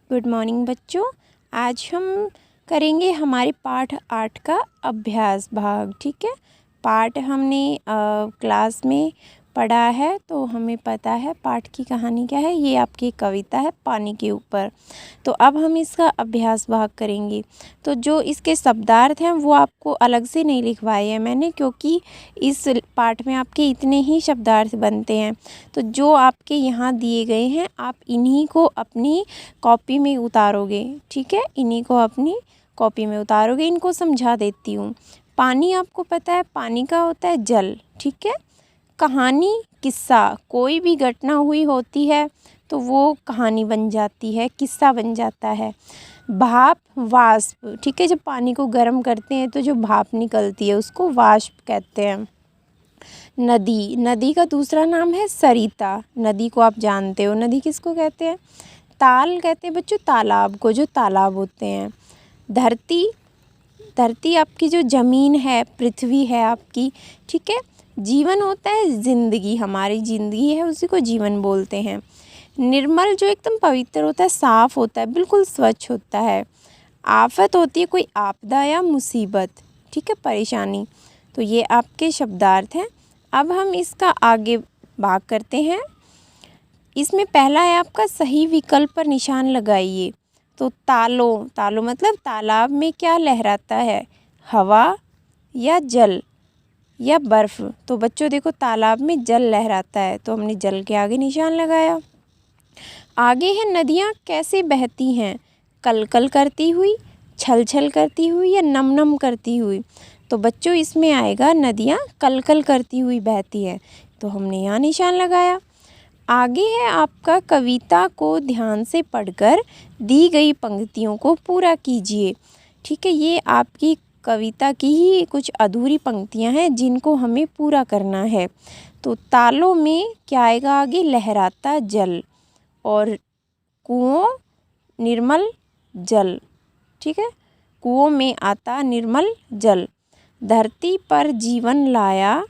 Good morning बच्चों। आज हम करेंगे हमारे पाठ 8 का अभ्यास भाग। ठीक है, पाठ हमने क्लास में पढ़ा है तो हमें पता है पाठ की कहानी क्या है। ये आपकी कविता है पानी के ऊपर। तो अब हम इसका अभ्यास भाग करेंगे। तो जो इसके शब्दार्थ हैं वो आपको अलग से नहीं लिखवाए हैं मैंने, क्योंकि इस पाठ में आपके इतने ही शब्दार्थ बनते हैं। तो जो आपके यहाँ दिए गए हैं आप इन्हीं को अपनी कॉपी में उतारोगे। ठीक है, इन्हीं को अपनी कॉपी में उतारोगे। इनको समझा देती हूँ। पानी आपको पता है, पानी का होता है जल। ठीक है, कहानी किस्सा, कोई भी घटना हुई होती है तो वो कहानी बन जाती है, किस्सा बन जाता है। भाप वाष्प, ठीक है, जब पानी को गर्म करते हैं तो जो भाप निकलती है उसको वाष्प कहते हैं। नदी, नदी का दूसरा नाम है सरिता। नदी को आप जानते हो, नदी किसको कहते हैं? ताल कहते हैं बच्चों तालाब को, जो तालाब होते हैं। धरती, धरती आपकी जो ज़मीन है, पृथ्वी है आपकी। ठीक है, जीवन होता है ज़िंदगी, हमारी ज़िंदगी है उसी को जीवन बोलते हैं। निर्मल जो एकदम पवित्र होता है, साफ़ होता है, बिल्कुल स्वच्छ होता है। आफत होती है कोई आपदा या मुसीबत, ठीक है, परेशानी। तो ये आपके शब्दार्थ हैं। अब हम इसका आगे भाग करते हैं। इसमें पहला है आपका सही विकल्प पर निशान लगाइए। तो तालो, तालो मतलब तालाब में क्या लहराता है, हवा या जल या बर्फ़। तो बच्चों देखो तालाब में जल लहराता है तो हमने जल के आगे निशान लगाया। आगे है नदियाँ कैसे बहती हैं, कल कल करती हुई, छल छल करती हुई या नम नम करती हुई। तो बच्चों इसमें आएगा नदियाँ कल कल करती हुई बहती हैं, तो हमने यहाँ निशान लगाया। आगे है आपका कविता को ध्यान से पढ़कर दी गई पंक्तियों को पूरा कीजिए। ठीक है, ये आपकी कविता की ही कुछ अधूरी पंक्तियाँ हैं जिनको हमें पूरा करना है। तो तालों में क्या आएगा आगे, लहराता जल, और कुओं निर्मल जल। ठीक है, कुओं में आता निर्मल जल। धरती पर जीवन लाया,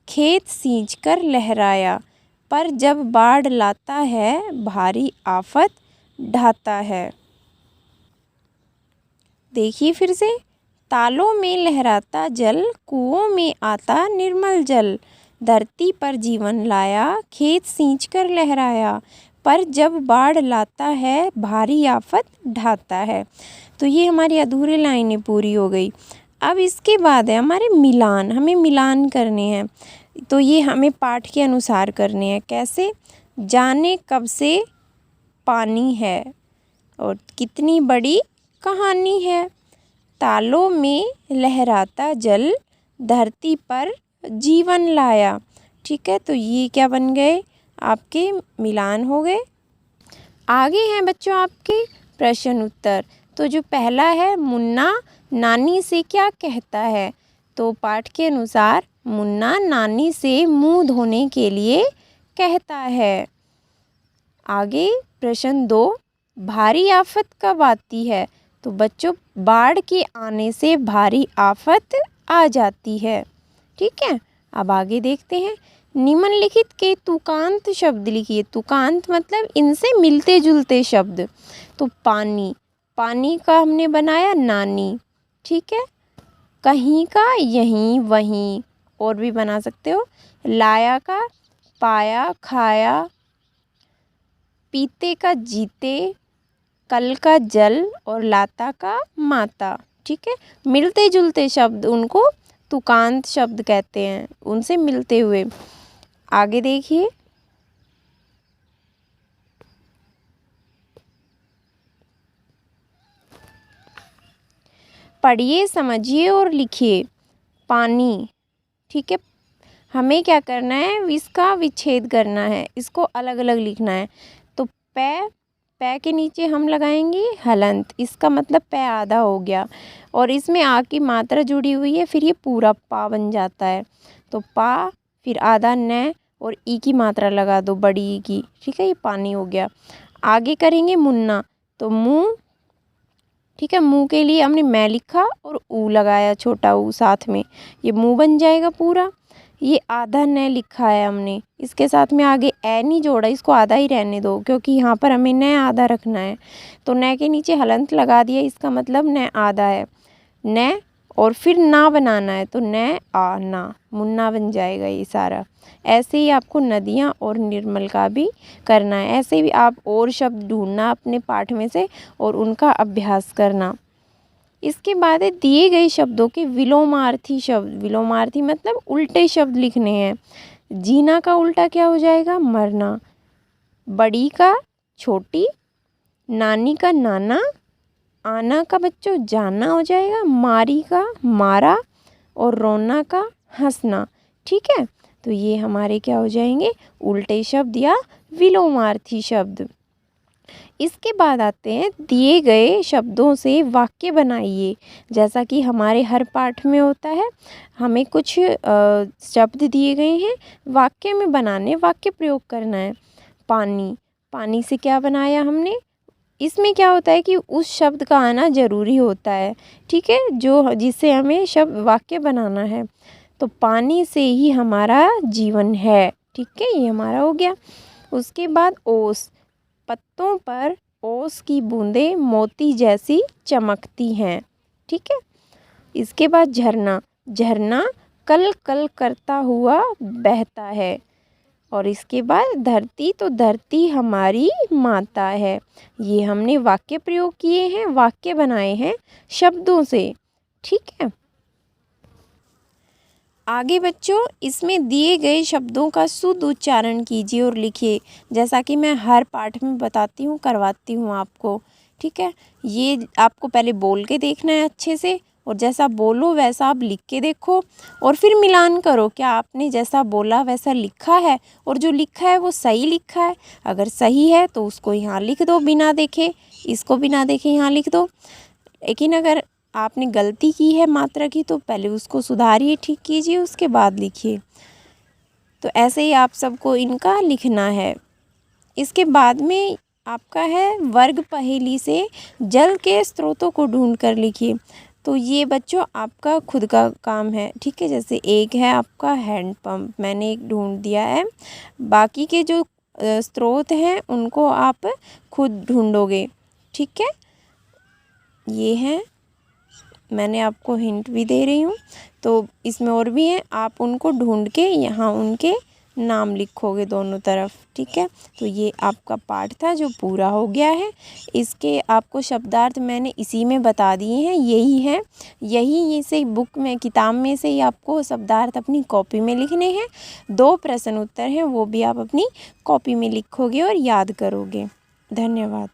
खेत सींच कर लहराया, पर जब बाढ़ लाता है भारी आफत ढाता है। देखिए फिर से, तालों में लहराता जल, कुओं में आता निर्मल जल। धरती पर जीवन लाया, खेत सींच कर लहराया, पर जब बाढ़ लाता है भारी आफत ढाता है। तो ये हमारी अधूरी लाइनें पूरी हो गई। अब इसके बाद है हमारे मिलान, हमें मिलान करने हैं। तो ये हमें पाठ के अनुसार करने हैं। कैसे? जाने कब से पानी है और कितनी बड़ी कहानी है। तालों में लहराता जल, धरती पर जीवन लाया। ठीक है, तो ये क्या बन गए, आपके मिलान हो गए। आगे हैं बच्चों आपके प्रश्न उत्तर। तो जो पहला है, मुन्ना नानी से क्या कहता है। तो पाठ के अनुसार मुन्ना नानी से मुंह धोने के लिए कहता है। आगे प्रश्न 2, भारी आफत कब आती है। तो बच्चों बाढ़ के आने से भारी आफत आ जाती है। ठीक है, अब आगे देखते हैं। निम्नलिखित के तुकांत शब्द लिखिए। तुकांत मतलब इनसे मिलते जुलते शब्द। तो पानी, पानी का हमने बनाया नानी। ठीक है, कहीं का यहीं वहीं, और भी बना सकते हो। लाया का पाया खाया, पीते का जीते, कल का जल, और लाता का माता। ठीक है, मिलते जुलते शब्द उनको तुकांत शब्द कहते हैं, उनसे मिलते हुए। आगे देखिए, पढ़िए समझिए और लिखिए। पानी, ठीक है, हमें क्या करना है, इसका विच्छेद करना है, इसको अलग अलग लिखना है। तो पै, पै के नीचे हम लगाएंगे हलंत, इसका मतलब पै आधा हो गया, और इसमें आ की मात्रा जुड़ी हुई है, फिर ये पूरा पा बन जाता है। तो पा फिर आधा न, और ई की मात्रा लगा दो, बड़ी ई की। ठीक है, ये पानी हो गया। आगे करेंगे मुन्ना, तो मुँह, ठीक है, मुँह के लिए हमने मैं लिखा और ऊ लगाया, छोटा ऊ साथ में, ये मुँह बन जाएगा पूरा। ये आधा न लिखा है हमने, इसके साथ में आगे ए नहीं जोड़ा, इसको आधा ही रहने दो क्योंकि यहाँ पर हमें न आधा रखना है। तो न के नीचे हलंत लगा दिया, इसका मतलब न आधा है। न और फिर ना बनाना है तो न आ ना, मुन्ना बन जाएगा ये सारा। ऐसे ही आपको नदियाँ और निर्मल का भी करना है। ऐसे भी आप और शब्द ढूंढना अपने पाठ में से और उनका अभ्यास करना। इसके बाद है दिए गए शब्दों के विलोमार्थी शब्द। विलोमार्थी मतलब उल्टे शब्द लिखने हैं। जीना का उल्टा क्या हो जाएगा? मरना। बड़ी का छोटी, नानी का नाना, आना का बच्चों जाना हो जाएगा, मारी का मारा और रोना का हंसना। ठीक है, तो ये हमारे क्या हो जाएंगे? उल्टे शब्द या विलोमार्थी शब्द। इसके बाद आते हैं दिए गए शब्दों से वाक्य बनाइए। जैसा कि हमारे हर पाठ में होता है, हमें कुछ शब्द दिए गए हैं, वाक्य में बनाने, वाक्य प्रयोग करना है। पानी, पानी से क्या बनाया हमने? इसमें क्या होता है कि उस शब्द का आना ज़रूरी होता है। ठीक है, जो जिससे हमें शब्द वाक्य बनाना है। तो पानी से ही हमारा जीवन है। ठीक है, ये हमारा हो गया। उसके बाद ओस, पत्तों पर ओस की बूंदें मोती जैसी चमकती हैं। ठीक है, इसके बाद झरना, झरना कल कल करता हुआ बहता है। और इसके बाद धरती, तो धरती हमारी माता है। ये हमने वाक्य प्रयोग किए हैं, वाक्य बनाए हैं शब्दों से। ठीक है, आगे बच्चों इसमें दिए गए शब्दों का शुद्ध उच्चारण कीजिए और लिखिए, जैसा कि मैं हर पाठ में बताती हूँ, करवाती हूँ आपको। ठीक है, ये आपको पहले बोल के देखना है अच्छे से, और जैसा बोलो वैसा आप लिख के देखो और फिर मिलान करो, क्या आपने जैसा बोला वैसा लिखा है और जो लिखा है वो सही लिखा है। अगर सही है तो उसको यहाँ लिख दो बिना देखे, इसको बिना देखे यहाँ लिख दो। लेकिन अगर आपने गलती की है मात्रा की तो पहले उसको सुधारिए, ठीक कीजिए, उसके बाद लिखिए। तो ऐसे ही आप सबको इनका लिखना है। इसके बाद में आपका है वर्ग पहेली से जल के स्रोतों को ढूंढ कर लिखिए। तो ये बच्चों आपका खुद का काम है। ठीक है, जैसे एक है आपका हैंडपम्प, मैंने एक ढूंढ दिया है। बाकी के जो स्रोत हैं उनको आप खुद ढूंढोगे। ठीक है, ये हैं, मैंने आपको हिंट भी दे रही हूँ। तो इसमें और भी हैं, आप उनको ढूंढ के यहाँ उनके नाम लिखोगे दोनों तरफ। ठीक है, तो ये आपका पाठ था जो पूरा हो गया है। इसके आपको शब्दार्थ मैंने इसी में बता दिए हैं, यही है, यही इसे बुक में, किताब में से ही आपको शब्दार्थ अपनी कॉपी में लिखने हैं। 2 प्रश्न उत्तर हैं, वो भी आप अपनी कॉपी में लिखोगे और याद करोगे। धन्यवाद।